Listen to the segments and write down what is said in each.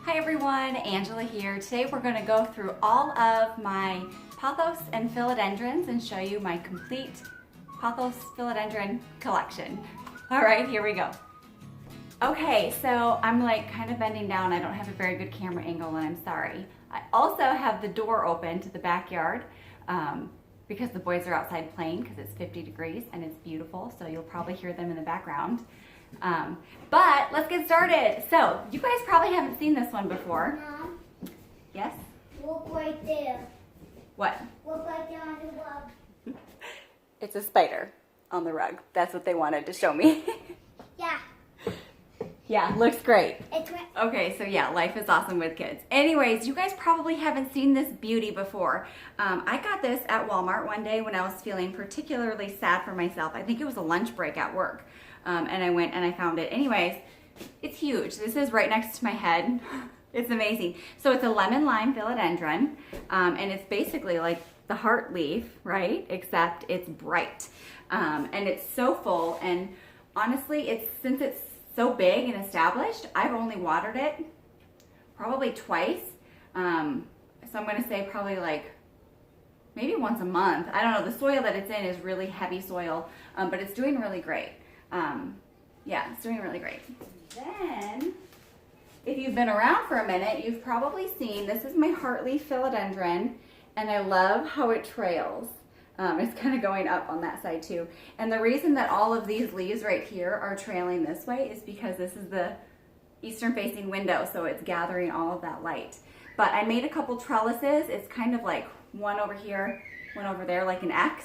Hi everyone, Angela here. Today we're going to go through all of my Pothos and Philodendrons and show you my complete Pothos Philodendron collection. All right, here we go. Okay, so I'm like kind of bending down. I don't have a very good camera angle and I'm sorry. I also have the door open to the backyard because the boys are outside playing because it's 50 degrees and it's beautiful, so you'll probably hear them in the background. But let's get started. So you guys probably haven't seen this one before. Mom, Yes? look right there. What? Look right there on the rug. It's a spider on the rug. That's what they wanted to show me. Yeah, Yeah, looks great. it's right. Okay, so yeah, life is awesome with kids. Anyways, you guys probably haven't seen this beauty before. I got this at Walmart one day when I was feeling particularly sad for myself. I think it was a lunch break at work. And I went and I found it. Anyways, it's huge. This is right next to my head. It's amazing. So it's a lemon lime philodendron, and it's basically like the heart leaf, right? Except it's bright. And it's so full, and honestly, since it's so big and established, I've only watered it probably twice. So I'm gonna say probably like maybe once a month. I don't know, the soil that it's in is really heavy soil, but it's doing really great. Yeah, it's doing really great. Then, if you've been around for a minute, you've probably seen, this is my heartleaf philodendron, and I love how it trails. It's kind of going up on that side too. And the reason that all of these leaves right here are trailing this way is because this is the eastern facing window, so it's gathering all of that light. But I made a couple trellises. It's kind of like one over here, one over there, like an X.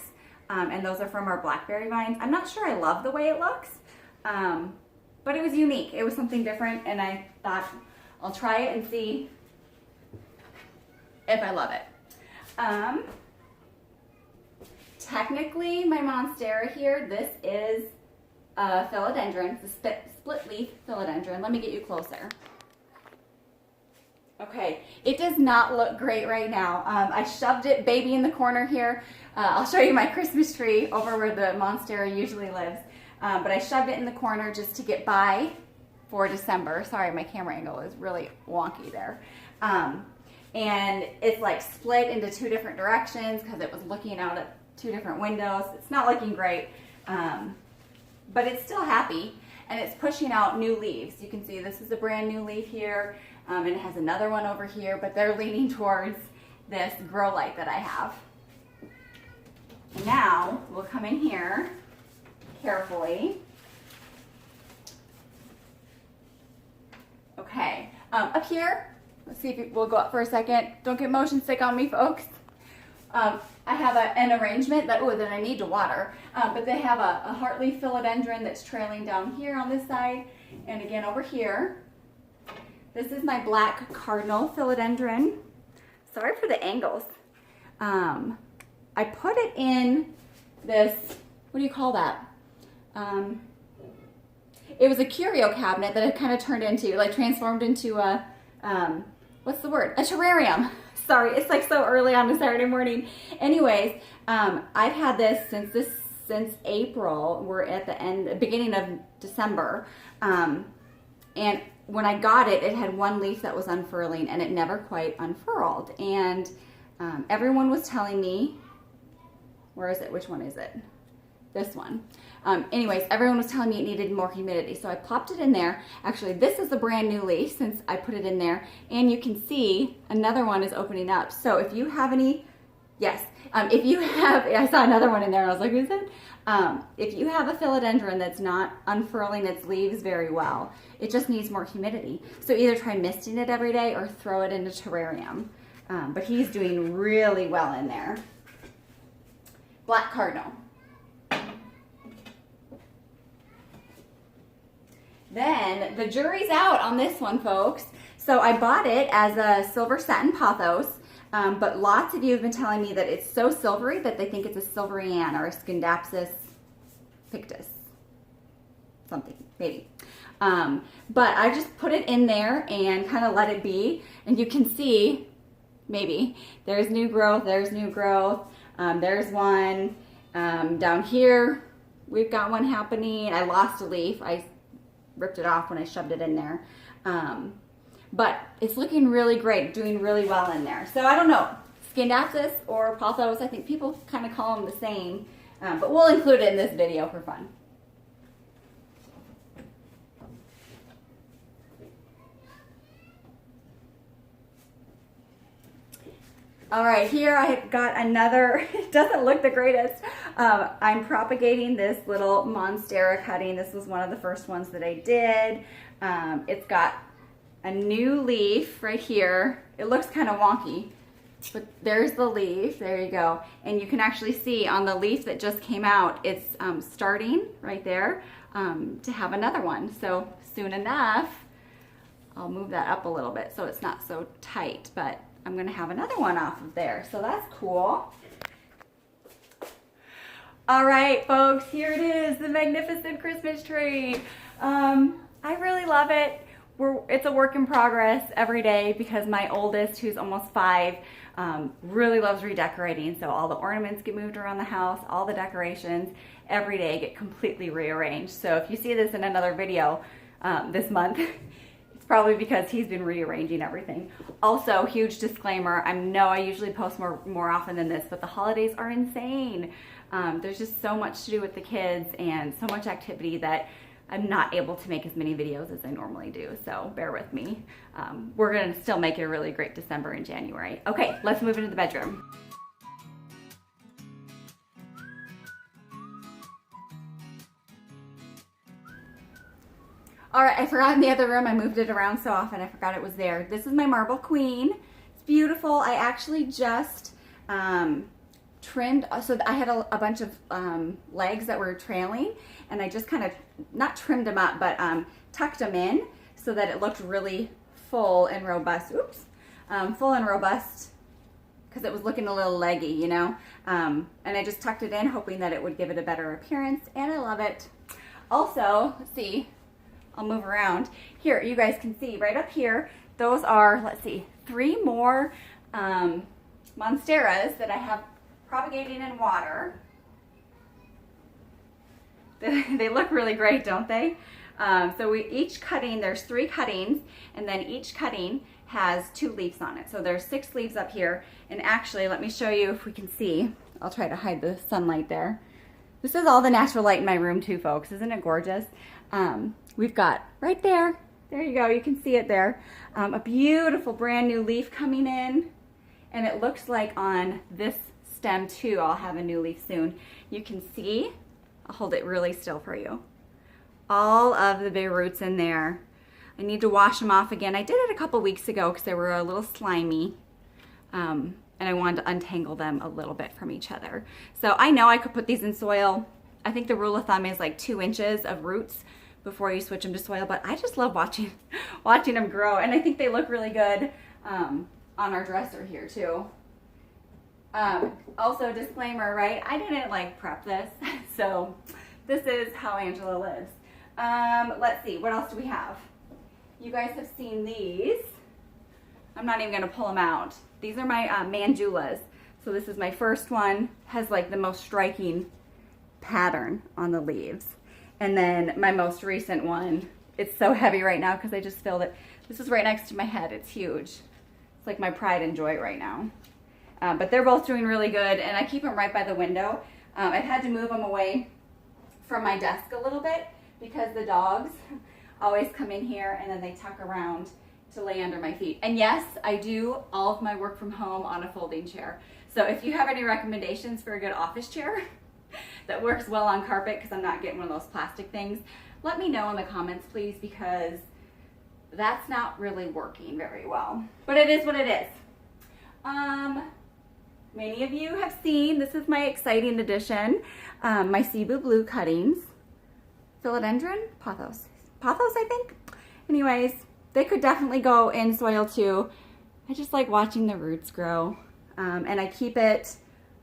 And those are from our blackberry vines. I'm not sure I love the way it looks, but it was unique. It was something different, and I thought I'll try it and see if I love it. Technically, my monstera here, this is a philodendron. It's a split leaf philodendron. Let me get you closer. Okay, it does not look great right now. I shoved it baby in the corner here. I'll show you my Christmas tree over where the monstera usually lives. But I shoved it in the corner just to get by for December. Sorry, my camera angle is really wonky there. And it's like split into two different directions because it was looking out at two different windows. It's not looking great, but it's still happy and it's pushing out new leaves. You can see this is a brand new leaf here. And it has another one over here, but they're leaning towards this grow light that I have. Now we'll come in here carefully. Okay, up here, let's see if we'll go up for a second. Don't get motion sick on me, folks. I have an arrangement that I need to water, but they have a heartleaf philodendron that's trailing down here on this side, and again over here. This is my black cardinal philodendron. Sorry for the angles. I put it in this, what do you call that? It was a curio cabinet that it kind of turned into, like transformed into a, what's the word? A terrarium. Sorry, it's like so early on a Saturday morning. Anyways, I've had this since April. We're at the beginning of December. And when I got it, it had one leaf that was unfurling and it never quite unfurled. And everyone was telling me, where is it? Which one is it? This one. Anyways, everyone was telling me it needed more humidity. So I plopped it in there. Actually, this is a brand new leaf since I put it in there. And you can see another one is opening up. So if you have any, yes, if you have, I saw another one in there and I was like, who's that? If you have a philodendron that's not unfurling its leaves very well, it just needs more humidity. So either try misting it every day or throw it in a terrarium. But he's doing really well in there. Black cardinal. Then the jury's out on this one, folks. So I bought it as a silver satin pothos, but lots of you have been telling me that it's so silvery that they think it's a silverian or a Scindapsus pictus. Something, maybe. But I just put it in there and kind of let it be. And you can see, maybe, there's new growth, there's new growth. There's one down here. We've got one happening. I lost a leaf. I ripped it off when I shoved it in there. but it's looking really great, doing really well in there. So I don't know, Scindapsus or Pothos, I think people kind of call them the same, but we'll include it in this video for fun. All right, here I got another, it doesn't look the greatest. I'm propagating this little Monstera cutting. This was one of the first ones that I did. It's got a new leaf right here. It looks kind of wonky, but there's the leaf, there you go. And you can actually see on the leaf that just came out, it's starting right there to have another one. So soon enough, I'll move that up a little bit so it's not so tight, but I'm gonna have another one off of there. So that's cool. All right, folks, here it is, the magnificent Christmas tree. I really love it. It's a work in progress every day because my oldest, who's almost 5, really loves redecorating. So all the ornaments get moved around the house, all the decorations every day get completely rearranged. So if you see this in another video this month, it's probably because he's been rearranging everything. Also, huge disclaimer, I know I usually post more often than this, but the holidays are insane. There's just so much to do with the kids and so much activity that I'm not able to make as many videos as I normally do, so bear with me. We're gonna still make it a really great December and January. Okay, let's move into the bedroom. All right, I forgot in the other room. I moved it around so often, I forgot it was there. This is my marble queen. It's beautiful. I actually just trimmed, so I had a bunch of legs that were trailing, and I just kind of, not trimmed them up, but tucked them in so that it looked really full and robust. Oops. Full and robust because it was looking a little leggy, you know? And I just tucked it in hoping that it would give it a better appearance, and I love it. Also, let's see. I'll move around. Here, you guys can see right up here, those are, let's see, 3 more Monsteras that I have propagating in water. They look really great, don't they? So each cutting, there's 3 cuttings, and then each cutting has 2 leaves on it. So there's 6 leaves up here, and actually, let me show you if we can see. I'll try to hide the sunlight there. This is all the natural light in my room too, folks. Isn't it gorgeous? We've got right there, there you go, you can see it there, a beautiful brand new leaf coming in, and it looks like on this stem too, I'll have a new leaf soon. You can see, I'll hold it really still for you, all of the big roots in there. I need to wash them off again. I did it a couple weeks ago because they were a little slimy, and I wanted to untangle them a little bit from each other. So I know I could put these in soil. I think the rule of thumb is like 2 inches of roots before you switch them to soil, but I just love watching them grow, and I think they look really good on our dresser here too. Also, disclaimer, right? I didn't like prep this, so this is how Angela lives. Let's see, what else do we have? You guys have seen these. I'm not even gonna pull them out. These are my mandulas. So this is my first one, has like the most striking pattern on the leaves. And then my most recent one, it's so heavy right now because I just filled it. This is right next to my head, it's huge. It's like my pride and joy right now. But they're both doing really good, and I keep them right by the window. I've had to move them away from my desk a little bit because the dogs always come in here and then they tuck around to lay under my feet. And yes, I do all of my work from home on a folding chair. So if you have any recommendations for a good office chair that works well on carpet, because I'm not getting one of those plastic things, let me know in the comments, please, because that's not really working very well. But it is what it is. Many of you have seen, this is my exciting addition, my Cebu Blue cuttings. Philodendron? Pothos, I think. Anyways, they could definitely go in soil too. I just like watching the roots grow. And I keep it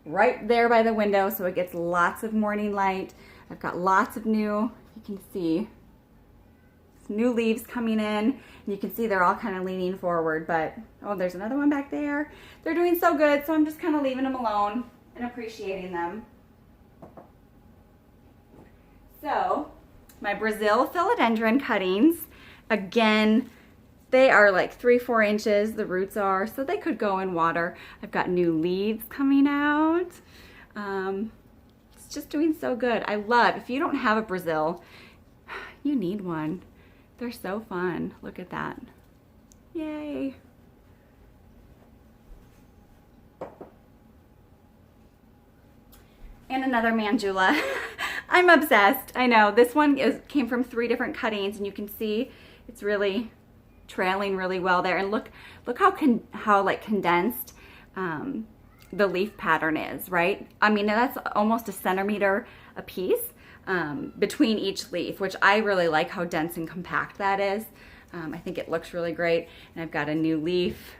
right there by the window so it gets lots of morning light. I've got lots of new, you can see, new leaves coming in. You can see they're all kind of leaning forward, but oh, there's another one back there. They're doing so good, so I'm just kind of leaving them alone and appreciating them. So, my Brazil Philodendron cuttings, again, They are like 3-4 inches, the roots are, so they could go in water. I've got new leaves coming out. It's just doing so good. I love, if you don't have a Brazil, you need one. They're so fun. Look at that. Yay. And another Mandula. I'm obsessed. I know. This one came from 3 different cuttings, and you can see it's really trailing really well there. And look how like condensed the leaf pattern is, right? I mean, that's almost a centimeter a piece between each leaf, which I really like how dense and compact that is. I think it looks really great. And I've got a new leaf.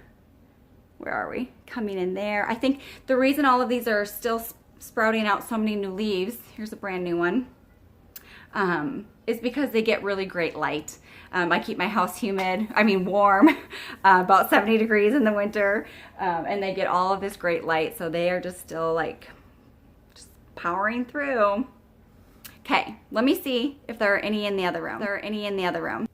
Where are we? Coming in there. I think the reason all of these are still sprouting out so many new leaves, here's a brand new one, is because they get really great light. I keep my house warm, about 70 degrees in the winter, and they get all of this great light, so they are just still like just powering through. Okay, let me see if there are any in the other room.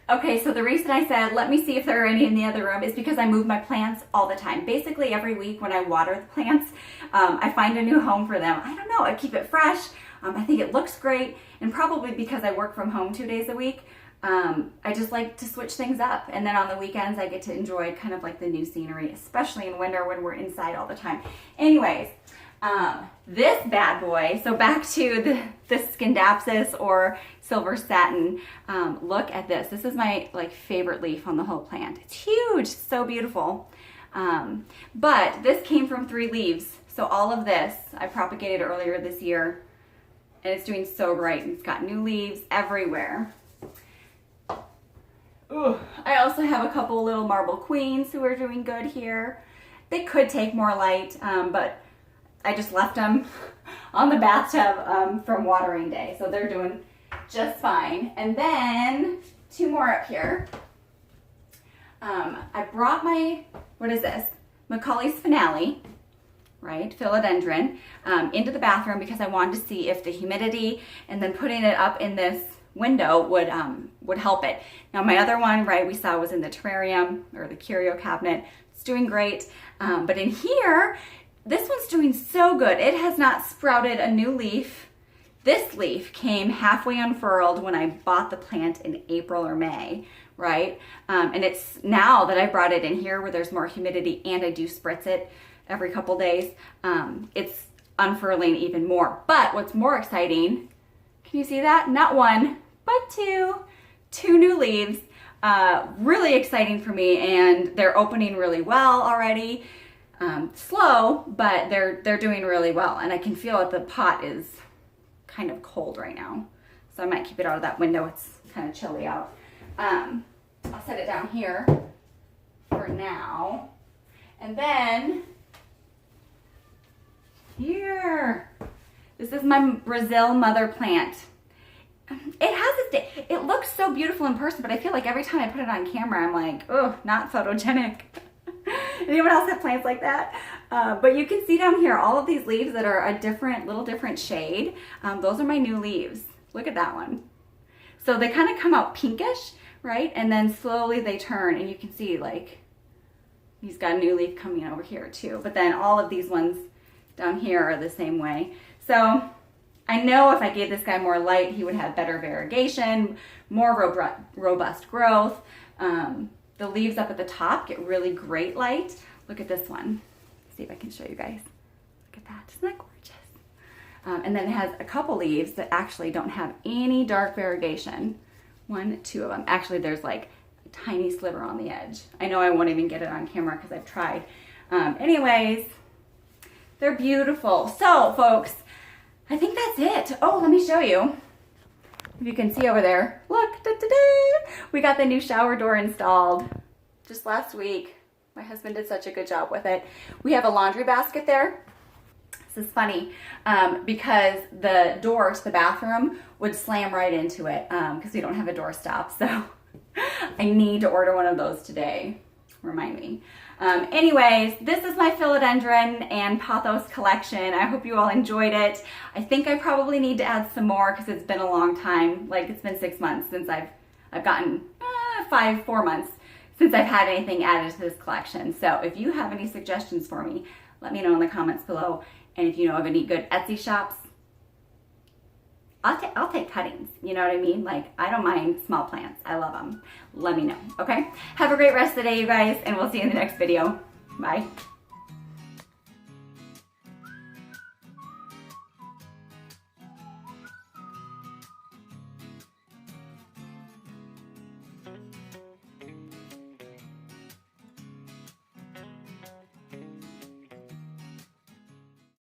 Okay, so the reason I said, let me see if there are any in the other room is because I move my plants all the time. Basically every week when I water the plants, I find a new home for them. I don't know, I keep it fresh. I think it looks great, and probably because I work from home 2 days a week, I just like to switch things up. And then on the weekends, I get to enjoy kind of like the new scenery, especially in winter when we're inside all the time. Anyways, this bad boy, so back to the Scindapsus or silver satin. Look at this. This is my like favorite leaf on the whole plant. It's huge, so beautiful. But this came from 3 leaves. So all of this I propagated earlier this year, and it's doing so great. It's got new leaves everywhere. Ooh, I also have a couple little marble queens who are doing good here. They could take more light, but I just left them on the bathtub from watering day, so they're doing just fine. And then 2 more up here. I brought my, what is this? Macaulay's Finale, right? Philodendron, into the bathroom because I wanted to see if the humidity and then putting it up in this window would help it. Now my other one, right, we saw was in the terrarium or the curio cabinet. It's doing great, but in here, this one's doing so good. It has not sprouted a new leaf. This leaf came halfway unfurled when I bought the plant in April or May, right? And it's now that I brought it in here where there's more humidity and I do spritz it every couple days, it's unfurling even more. But what's more exciting, can you see that? Not 1, but 2 new leaves. Really exciting for me, and they're opening really well already. Slow, but they're doing really well, and I can feel that the pot is kind of cold right now, so I might keep it out of that window. It's kind of chilly out. I'll set it down here for now, and then here, this is my Brazil mother plant. It has its day. It looks so beautiful in person, but I feel like every time I put it on camera, I'm like, oh, not photogenic. Anyone else have plants like that? But you can see down here all of these leaves that are a little different shade. Those are my new leaves. Look at that one. So they kind of come out pinkish, right? And then slowly they turn, and you can see like he's got a new leaf coming over here too. But then all of these ones down here are the same way. So I know if I gave this guy more light, he would have better variegation, more robust growth. The leaves up at the top get really great light. Look at this one. Let's see if I can show you guys. Look at that. Isn't that gorgeous? And then it has a couple leaves that actually don't have any dark variegation. 1, 2 of them. Actually, there's like a tiny sliver on the edge. I know I won't even get it on camera because I've tried. Anyways, they're beautiful. So, folks, I think that's it. Oh, let me show you. If you can see over there, look, we got the new shower door installed just last week. My husband did such a good job with it. We have a laundry basket there. This is funny because the door to the bathroom would slam right into it because we don't have a door stop. So I need to order one of those today. Remind me. Anyways, this is my Philodendron and Pothos collection. I hope you all enjoyed it. I think I probably need to add some more because it's been a long time. Like, it's been 6 months since I've gotten 4 months since I've had anything added to this collection. So if you have any suggestions for me, let me know in the comments below. And if you know of any good Etsy shops, I'll take cuttings. You know what I mean? Like, I don't mind small plants. I love them. Let me know, okay? Have a great rest of the day, you guys, and we'll see you in the next video. Bye.